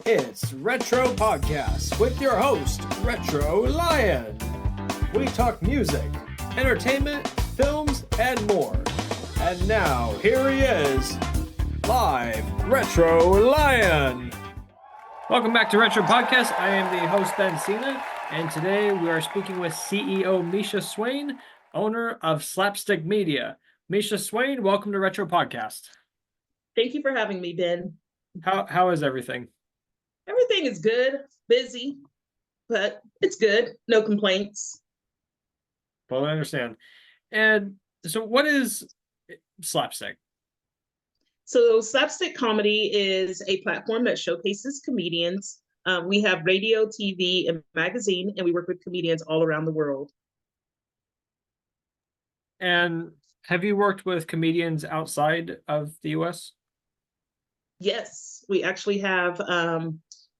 It's Retro Podcast with your host, Retro Lion. We talk music, entertainment, films, and more. And now, here he is, live, Retro Lion. Welcome back to Retro Podcast. I am the host, Ben Cena, and today we are speaking with CEO Mecha Swain, owner of Slapstik Media. Mecha Swain, welcome to Retro Podcast. Thank you for having me, Ben. How is everything? Everything is good, busy, but it's good. No complaints. Well, I understand. And so what is Slapstik? So Slapstick Comedy is a platform that showcases comedians. We have radio, TV, and magazine, and we work with comedians all around the world. And have you worked with comedians outside of the US? Yes, we actually have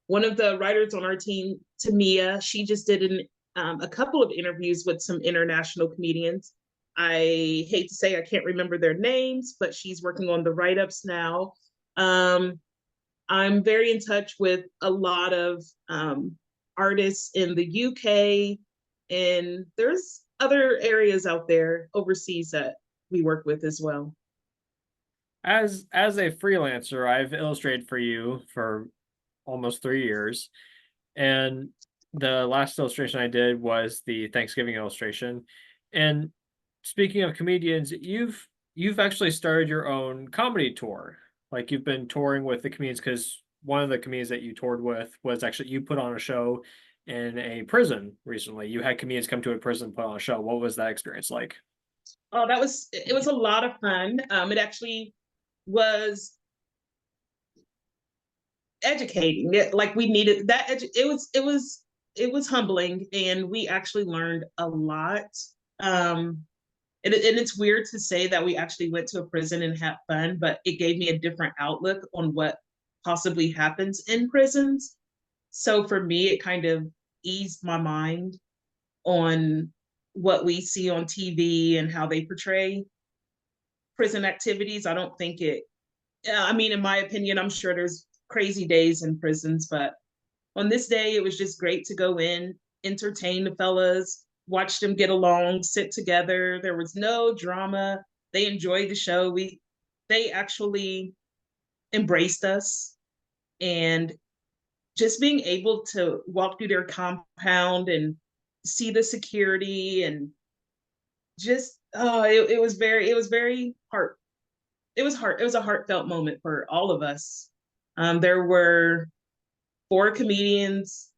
one of the writers on our team, Tamia. She just did a couple of interviews with some international comedians. I hate to say I can't remember their names, but she's working on the write-ups now. I'm very in touch with a lot of artists in the UK, and there's other areas out there overseas that we work with as well. As a freelancer, I've illustrated for you for almost 3 years, and the last illustration I did was the Thanksgiving illustration. And speaking of comedians, you've actually started your own comedy tour. Like, you've been touring with the comedians, because one of the comedians that you toured with was actually, you put on a show in a prison recently. You had comedians come to a prison and put on a show. What was that experience like? Oh, it was a lot of fun. It actually was educating. Like, we needed that. It was humbling, and we actually learned a lot. And it's weird to say that we actually went to a prison and had fun, but it gave me a different outlook on what possibly happens in prisons. So for me, it kind of eased my mind on what we see on TV and how they portray prison activities. I don't think I mean, in my opinion, I'm sure there's crazy days in prisons, but on this day, it was just great to go in, entertain the fellas, watch them get along, sit together. There was no drama. They enjoyed the show. They actually embraced us, and just being able to walk through their compound and see the security, and just it was very it was a heartfelt moment for all of us. There were 4 comedians,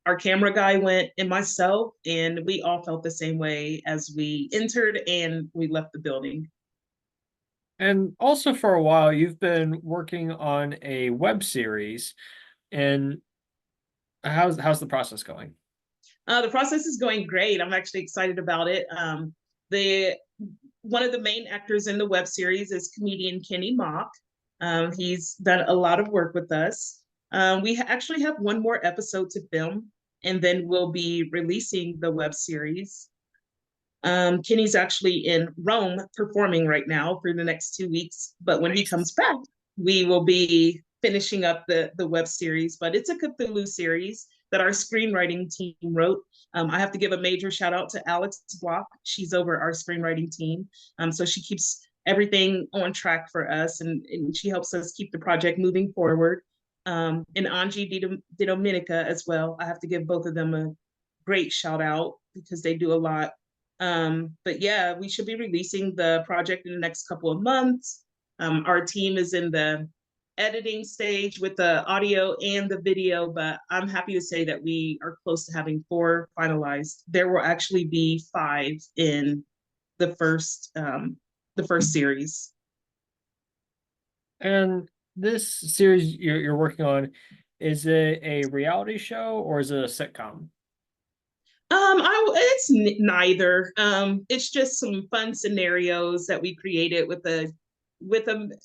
our camera guy went, and myself, and we all felt the same way as we entered and we left the building. And also, for a while, you've been working on a web series. And how's the process going? The process is going great. I'm actually excited about it. The One of the main actors in the web series is comedian Kenny Mock. He's done a lot of work with us. We actually have one more episode to film, and then we'll be releasing the web series. Kenny's actually in Rome performing right now for the next 2 weeks, but when he comes back, we will be finishing up the web series. But it's a Cthulhu series that our screenwriting team wrote. I have to give a major shout out to Alex Block. She's over our screenwriting team. So she keeps everything on track for us, and she helps us keep the project moving forward. And Angie Di Dominica as well. I have to give both of them a great shout out because they do a lot. But yeah, we should be releasing the project in the next couple of months. Our team is in the editing stage with the audio and the video, but I'm happy to say that we are close to having 4 finalized. There will actually be 5 in the first series. And this series you're working on, is it a reality show or is it a sitcom? It's neither. It's just some fun scenarios that we created with a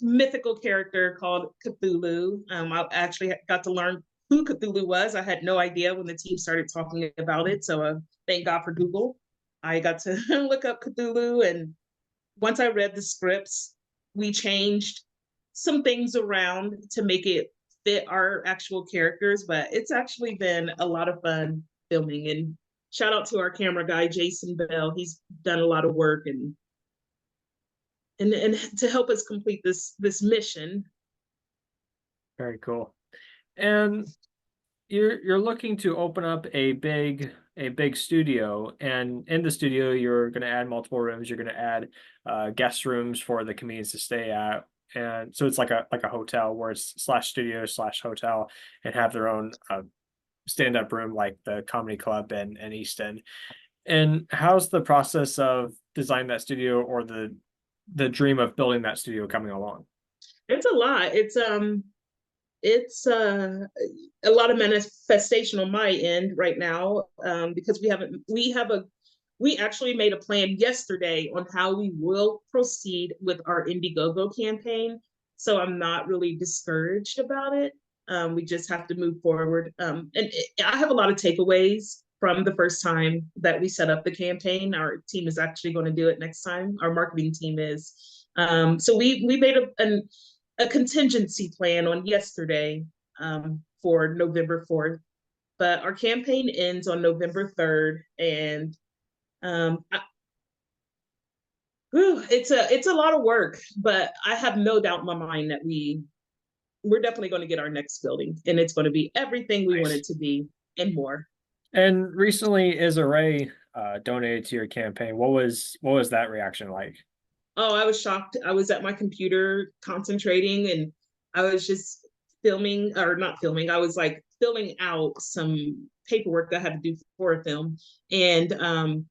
mythical character called Cthulhu. I actually got to learn who Cthulhu was. I had no idea when the team started talking about it. So thank God for Google. I got to look up Cthulhu, and once I read the scripts, we changed some things around to make it fit our actual characters, but it's actually been a lot of fun filming. And shout out to our camera guy, Jason Bell. He's done a lot of work and to help us complete this mission. Very cool. And you're looking to open up a big studio, and in the studio you're going to add multiple rooms. You're going to add guest rooms for the comedians to stay at, and so it's like a hotel where it's slash studio slash hotel, and have their own stand up room like the comedy club and Easton. And how's the process of designing that studio, or the dream of building that studio, coming along? It's a lot. It's a lot of manifestation on my end right now, because we actually made a plan yesterday on how we will proceed with our Indiegogo campaign. So I'm not really discouraged about it. We just have to move forward. I have a lot of takeaways from the first time that we set up the campaign. Our team is actually going to do it next time. Our marketing team is. So we made a contingency plan on yesterday, for November 4th. But our campaign ends on November 3rd. And um, I, it's a lot of work, but I have no doubt in my mind that we're definitely going to get our next building, and it's going to be everything we want Nice. it to be and more. And recently, is Array donated to your campaign? What was that reaction like? Oh, I was shocked. I was at my computer concentrating, and I was just filming, or not filming. I was like filling out some paperwork that I had to do for a film. And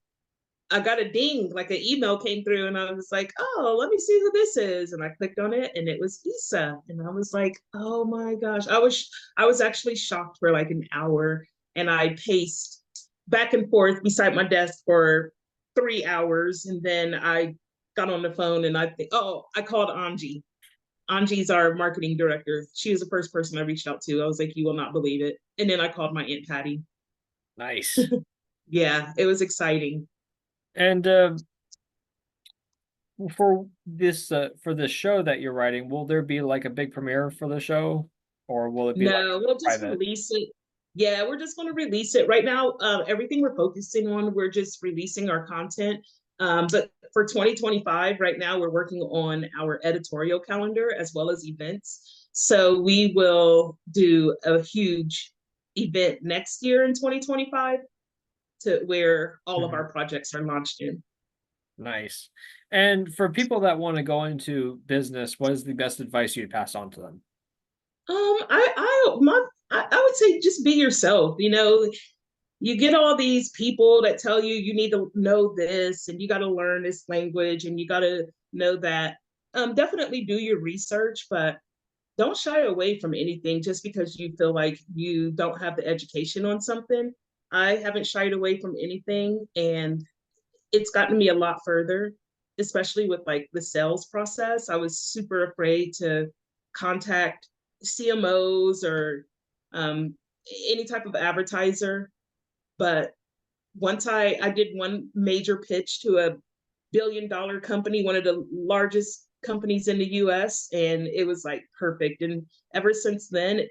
I got a ding, like an email came through, and I was like, oh, let me see who this is. And I clicked on it, and it was Issa. And I was like, oh my gosh. I was actually shocked for like an hour, and I paced back and forth beside my desk for 3 hours. And then I got on the phone, and I think, oh, I called Anji. Anji's our marketing director. She was the first person I reached out to. I was like, you will not believe it. And then I called my Aunt Patty. Nice. Yeah, it was exciting. And for this show that you're writing, will there be like a big premiere for the show, or will it be like No, we'll just private? release it. Yeah, we're just going to release it right now. Everything we're focusing on, we're just releasing our content. But for 2025, right now, we're working on our editorial calendar as well as events. So we will do a huge event next year in 2025 to where all of Mhm. our projects are launched in. Nice. And for people that want to go into business, what is the best advice you'd pass on to them? I would say just be yourself. You know, you get all these people that tell you you need to know this and you got to learn this language and you got to know that. Definitely do your research, but don't shy away from anything just because you feel like you don't have the education on something. I haven't shied away from anything, and it's gotten me a lot further, especially with like the sales process. I was super afraid to contact CMOs or um, any type of advertiser. But once I did one major pitch to a billion-dollar company, one of the largest companies in the US, and it was like perfect. And ever since then,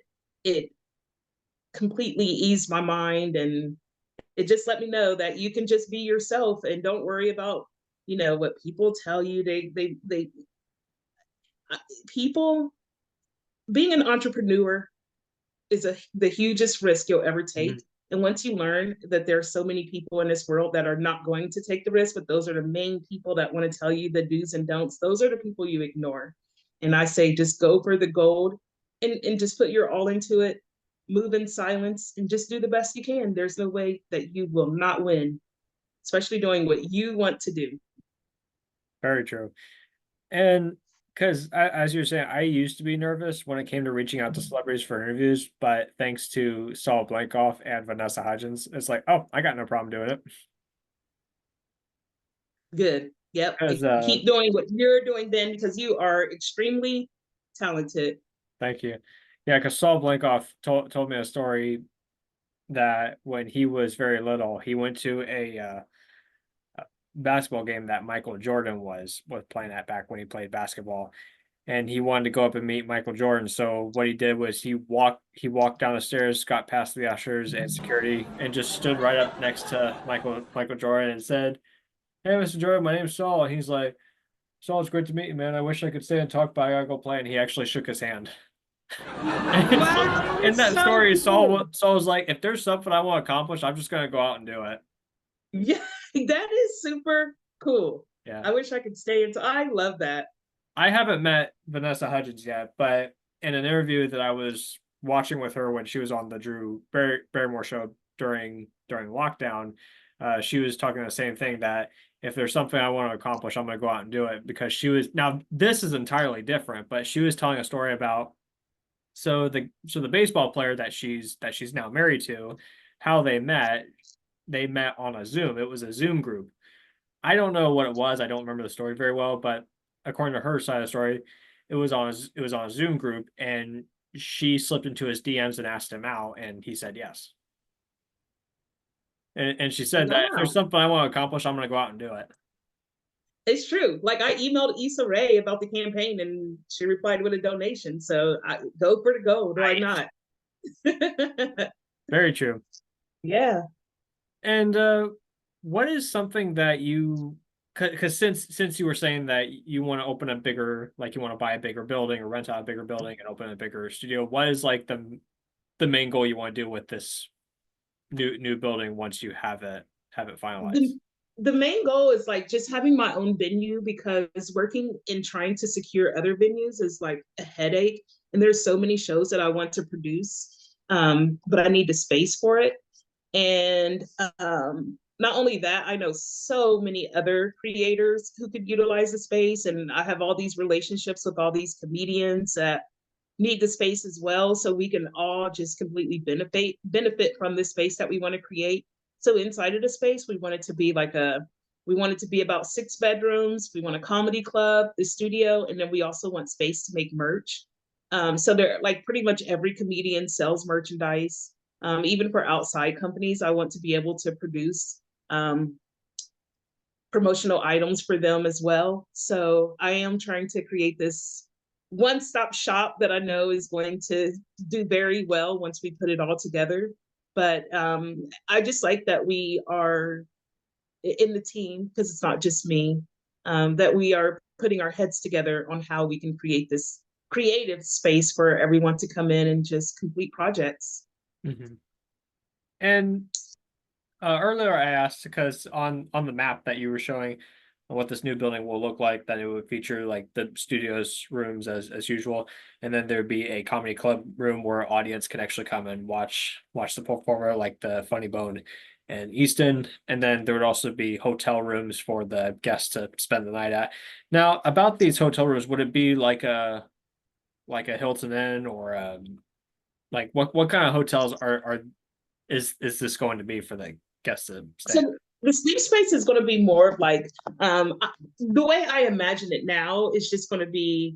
it completely eased my mind, and it just let me know that you can just be yourself and don't worry about, what people tell you. They people being an entrepreneur is the hugest risk you'll ever take. Mhm. And once you learn that there are so many people in this world that are not going to take the risk, but those are the main people that want to tell you the do's and don'ts, those are the people you ignore. And I say just go for the gold, and just put your all into it, move in silence, and just do the best you can. There's no way that you will not win, especially doing what you want to do. Very true. And because as you're saying, I used to be nervous when it came to reaching out to celebrities for interviews, but thanks to Saul Blankoff and Vanessa Hudgens, it's like, oh, I got no problem doing it. Good. Yep. Because Keep doing what you're doing then, because you are extremely talented. thank you. Yeah, because Saul Blankoff told me a story that when he was very little, he went to a basketball game that Michael Jordan was playing at back when he played basketball. and he wanted to go up and meet Michael Jordan. So what he did was he walked down the stairs, got past the ushers and security, and just stood right up next to Michael Jordan and said, "Hey, Mr. Jordan, my name's Saul." And he's like, "Saul, it's great to meet you, man. I wish I could stay and talk, but I gotta go play." And he actually shook his hand. And so Wow, in that's that so story, cool. Saul was like, "If there's something I want to accomplish, I'm just gonna go out and do it." Yeah, that is super cool. Yeah. I wish I could stay into. I love that. I haven't met Vanessa Hudgens yet, but in an interview that I was watching with her when she was on the Drew Barrymore show during lockdown, she was talking the same thing, that if there's something I want to accomplish, I'm going to go out and do it. Because she was, now this is entirely different, but she was telling a story about, so the baseball player that she's now married to, how they met on a Zoom. It was a Zoom group. I don't know what it was. I don't remember the story very well, but according to her side of the story, it was on a Zoom group, and she slipped into his DMs and asked him out, and he said yes. And she said that if there's Wow. something I want to accomplish, I'm going to go out and do it. It's true. Like I emailed Issa Rae about the campaign and she replied with a donation. So I go for the gold. Why Nice. not? Very true. Yeah. And what is something that you, because since you were saying that you want to open a bigger, like you want to buy a bigger building or rent out a bigger building and open a bigger studio, what is like the main goal you want to do with this new building once you have it finalized? The the main goal is like just having my own venue because working and trying to secure other venues is like a headache. And there's so many shows that I want to produce, but I need the space for it. And not only that, I know so many other creators who could utilize the space. And I have all these relationships with all these comedians that need the space as well. So we can all just completely benefit from the space that we want to create. So inside of the space, we want it to be about 6 bedrooms. We want a comedy club, the studio, and then we also want space to make merch. So there, like pretty much every comedian sells merchandise. Even for outside companies, I want to be able to produce promotional items for them as well. So I am trying to create this one-stop shop that I know is going to do very well once we put it all together. But I just like that we are in the team, because it's not just me, that we are putting our heads together on how we can create this creative space for everyone to come in and just complete projects. Mhm. And earlier I asked, because on the map that you were showing what this new building will look like, that it would feature like the studio's rooms as usual, and then there'd be a comedy club room where audience can actually come and watch the performer, like the Funny Bone and Easton, and then there would also be hotel rooms for the guests to spend the night at. Now, about these hotel rooms, would it be like a Hilton Inn, or like what kind of hotels is this going to be for the guests to stay at? So the sleep space is going to be more of like the way I imagine it now is just going to be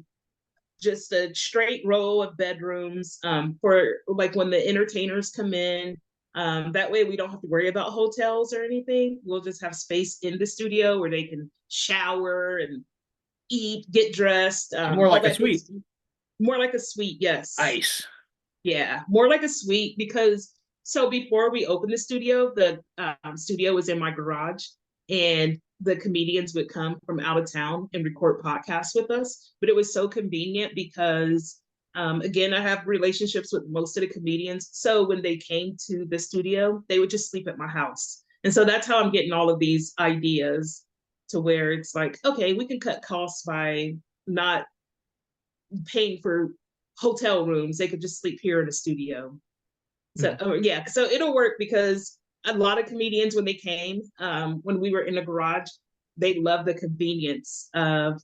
just a straight row of bedrooms for like when the entertainers come in. That way we don't have to worry about hotels or anything. We'll just have space in the studio where they can shower and eat, get dressed, So more all like a that good suite. stuff. More like a suite, yes. Nice. Yeah, more like a suite because so before we opened the studio, the studio was in my garage, and the comedians would come from out of town and record podcasts with us. But it was so convenient because, again, I have relationships with most of the comedians. So when they came to the studio, they would just sleep at my house. And so that's how I'm getting all of these ideas to where it's like, okay, we can cut costs by not paying for hotel rooms. They could just sleep here in the studio. So Mhm. yeah, so it'll work because a lot of comedians when they came, when we were in the garage, they love the convenience of,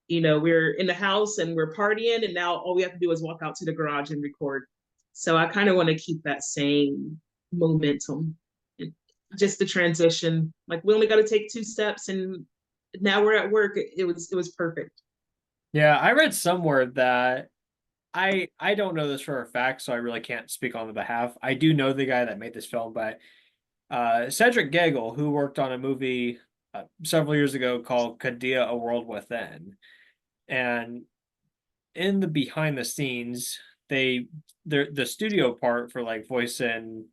we're in the house and we're partying, and now all we have to do is walk out to the garage and record. So I kind of want to keep that same momentum. And just the transition, like we only got to take 2 steps, and now we're at work. It was perfect. Yeah, I read somewhere that I don't know this for a fact, so I really can't speak on the behalf. I do know the guy that made this film, but Cedric Gagel, who worked on a movie several years ago called Kadia: A World Within, and in the behind the scenes, the studio part for like voice and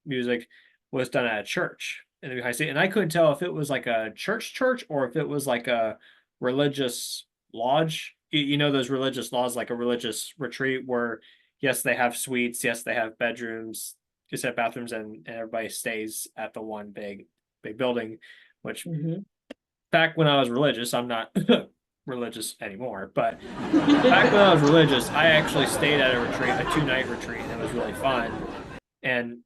music was done at a church in the behind the scene, and I couldn't tell if it was like a church or if it was like a religious lodge. You know those religious laws, like a religious retreat, where yes, they have suites, yes, they have bedrooms, just have bathrooms, and everybody stays at the one big building. Which Mhm. back when I was religious, I'm not religious anymore, but back when I was religious, I actually stayed at a retreat, a 2-night retreat, and it was really fun. And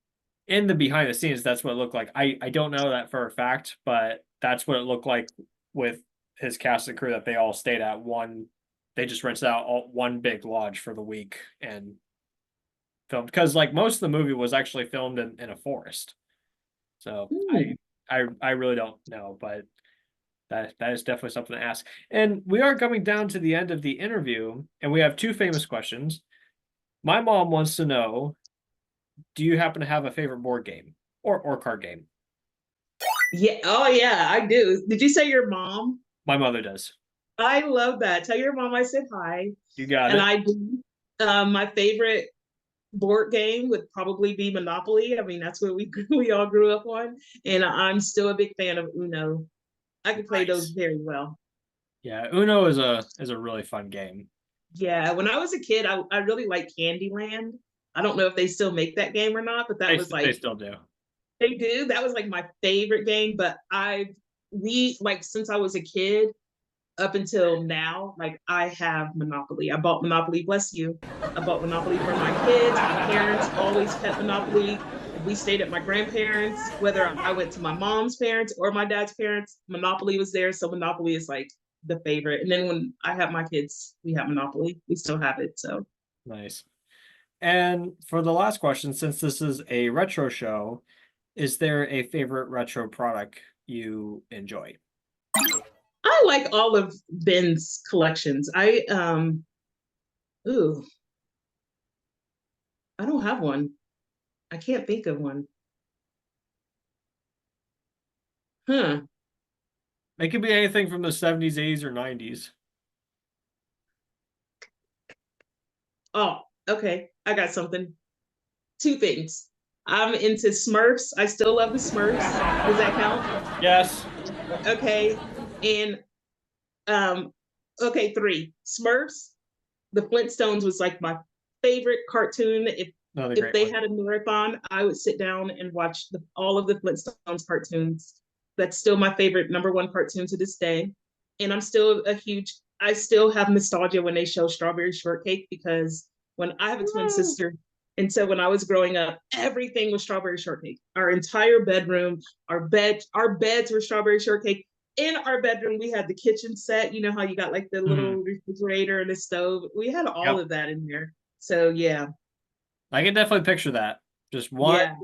in the behind the scenes, that's what it looked like. I don't know that for a fact, but that's what it looked like with his cast and crew, that they all stayed at one. They just rented out one big lodge for the week and filmed, because like most of the movie was actually filmed in a forest. So Hmm. I really don't know, but that is definitely something to ask. And we are coming down to the end of the interview, and we have 2 famous questions. My mom wants to know, do you happen to have a favorite board game or card game? Yeah. Oh, yeah, I do. Did you say your mom? My mother does. I love that. Tell your mom I said hi. You got And it. I do. My favorite board game would probably be Monopoly. I mean, that's what we all grew up on. And I'm still a big fan of Uno. I can play those Nice. very well. Yeah, Uno is a really fun game. Yeah, when I was a kid, I really liked Candyland. I don't know if they still make that game or not, but that was They like still do. they do. That was like my favorite game. But we like since I was a kid up until now, like I have Monopoly. I bought Monopoly, bless you. I bought Monopoly for my kids. My parents always kept Monopoly. If we stayed at my grandparents, whether I went to my mom's parents or my dad's parents, Monopoly was there. So Monopoly is like the favorite. And then when I have my kids, we have Monopoly. We still have it. So Nice. And for the last question, since this is a retro show, is there a favorite retro product you enjoy? I like all of Ben's collections. Ooh, I don't have one. I can't think of one. Huh. It could be anything from the 70s, 80s, or 90s. Oh, okay. I got something. Two things. I'm into Smurfs. I still love the Smurfs. Does that count? Yes. Okay. And um, okay, three. Smurfs. The Flintstones was like my favorite cartoon. Another If great they one. had a marathon, I would sit down and watch all of the Flintstones cartoons. That's still my favorite #1 cartoon to this day. And I still have nostalgia when they show Strawberry Shortcake, because when I have a twin sister, and so when I was growing up, everything was Strawberry Shortcake. Our entire bedroom, our beds were Strawberry Shortcake. In our bedroom, we had the kitchen set. You know how you got like the Mhm. little refrigerator and the stove. We had all Yep. of that in there. So yeah, I can definitely picture that. Just one yeah,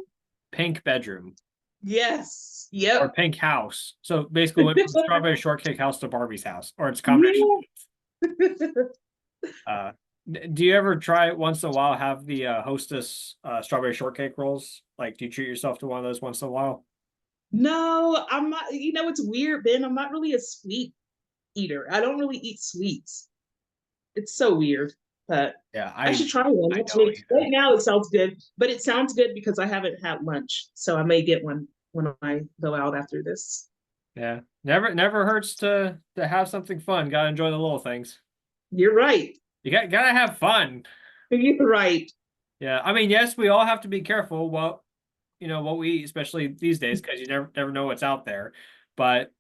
pink bedroom yes, or yep. pink house. So basically went from Strawberry Shortcake house to Barbie's house, or it's a combination. Yeah. Uh, do you ever try once in a while have the Hostess Strawberry Shortcake rolls? Like, do you treat yourself to one of those once in a while? No, I'm not. You know, it's weird, Ben. I'm not really a sweet eater. I don't really eat sweets. It's so weird, but Yeah, I should try one. I don't Actually, either. right now it sounds good, but it sounds good because I haven't had lunch, so I may get one when I go out after this. Yeah, never hurts to have something fun. Gotta enjoy the little things. You're right. You gotta have fun. You're right. Yeah, I mean, yes, we all have to be careful what we eat, especially these days, because you never know what's out there. But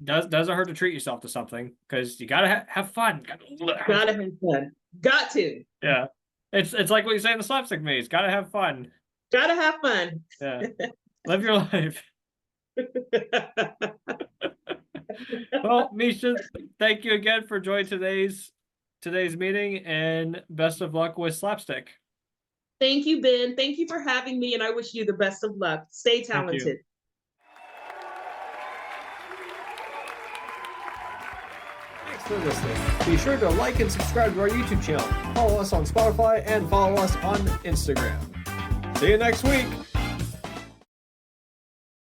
doesn't hurt to treat yourself to something, because you gotta have fun. Gotta have Gotta fun. have fun. Got to. Yeah, it's like what you say in the slapstick maze. Gotta have fun. Gotta have fun. Yeah, live your life. Well, Misha, thank you again for joining today's meeting, and best of luck with Slapstik. Thank you, Ben. Thank you for having me, and I wish you the best of luck. Stay Thank you. talented. Thanks for listening. Be sure to like and subscribe to our YouTube channel. Follow us on Spotify and follow us on Instagram. See you next week.